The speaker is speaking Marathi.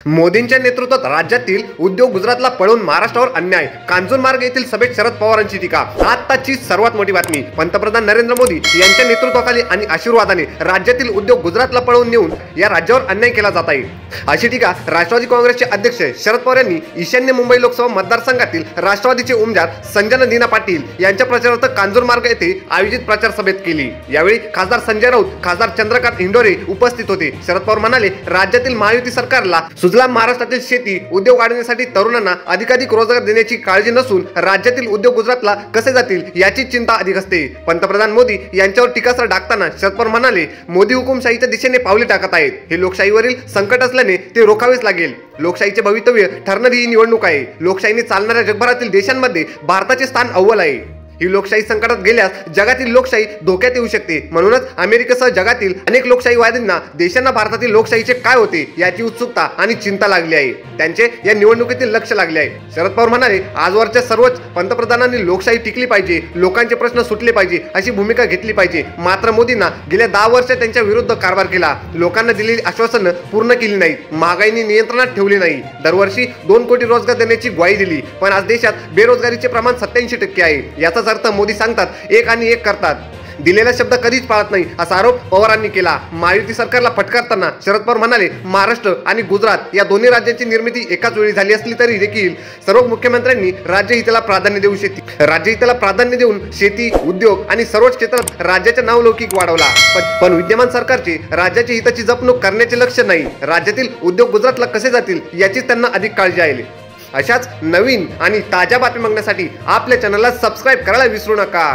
मोदींच्या नेतृत्वात राज्यातील उद्योग गुजरातला पळून महाराष्ट्रावर अन्याय. कांजूरमार्ग येथील सभेत शरद पवारांची टीका. आताची सर्वात मोठी बातमी. पंतप्रधान नरेंद्र मोदी यांच्या नेतृत्वाखाली आणि आशीर्वादाने राज्यातील उद्योग गुजरातला पळवून नेऊन या राज्यावर अन्याय केला जात आहे, अशी टीका राष्ट्रवादी काँग्रेसचे अध्यक्ष शरद पवार यांनी ईशान्य मुंबई लोकसभा मतदारसंघातील राष्ट्रवादीचे उमेदवार संजना दिना पाटील यांच्या प्रचारार्थ कांजूरमार्ग येथे आयोजित प्रचार सभेत केली. यावेळी खासदार संजय राऊत, खासदार चंद्रकांत इंडोरे उपस्थित होते. शरद पवार म्हणाले, राज्यातील महायुती सरकारला सुजलाम महाराष्ट्रातील शेती उद्योग वाढवण्यासाठी तरुणांना अधिकाधिक रोजगार देण्याची काळजी नसून राज्यातील उद्योग गुजरातला कसे जातील याची चिंता अधिक असते. पंतप्रधान मोदी यांच्यावर टीकास्त्र टाकताना शरद पवार म्हणाले, मोदी हुकुमशाहीच्या दिशेने पावले टाकत आहेत. हे लोकशाहीवरील संकट असल्याने ते रोखावेच लागेल. लोकशाहीचे भवितव्य ठरणारी ही निवडणूक आहे. लोकशाहीने चालणाऱ्या जगभरातील देशांमध्ये भारताचे स्थान अव्वल आहे. ही लोकशाही संकटात गेल्यास जगातील लोकशाही धोक्यात येऊ शकते. म्हणूनच अमेरिकेसह जगातील अनेक लोकशाहीवादींना देशांना भारतातील लोकशाहीचे काय होते याची उत्सुकता आणि चिंता लागली आहे. त्यांचे या निवडणुकीतील लक्ष लागले आहे. शरद पवार म्हणाले, आजवरच्या सर्वच पंतप्रधानांनी लोकशाही टिकली पाहिजे, लोकांचे प्रश्न सुटले पाहिजे अशी भूमिका घेतली पाहिजे. मात्र मोदींना गेल्या 10 वर्ष त्यांच्या विरुद्ध कारभार केला. लोकांना दिलेली आश्वासनं पूर्ण केली नाहीत. महागाईने नियंत्रणात ठेवली नाही. दरवर्षी 2 कोटी रोजगार देण्याची ग्वाही दिली, पण आज देशात बेरोजगारीचे प्रमाण 87% आहे. याचा अर्थ मोदी सांगतात एक आणि एक करतात, दिलेला शब्द कधीच पाळत नाही असा आरोप पवारांनी केला. महायुती सरकारला फटकारताना शरद पवार म्हणाले, महाराष्ट्र आणि गुजरात या दोन्ही राज्यांची निर्मिती एकाच वेळी झाली असली तरी देखील सर्व मुख्यमंत्र्यांनी राज्यहिताला प्राधान्य देऊन शेती, उद्योग आणि सर्वच क्षेत्रात राज्याचा नावलौकिक वाढवला. पण विद्यमान सरकारचे राज्याच्या हिताची जपणूक करण्याचे लक्ष नाही. राज्यातील उद्योग गुजरातला कसे जातील याचीच त्यांना अधिक काळजी आहे. अशाच नवीन आणि ताज्या बातम्या बघण्यासाठी आपल्या चॅनलला सबस्क्राईब करायला विसरू नका.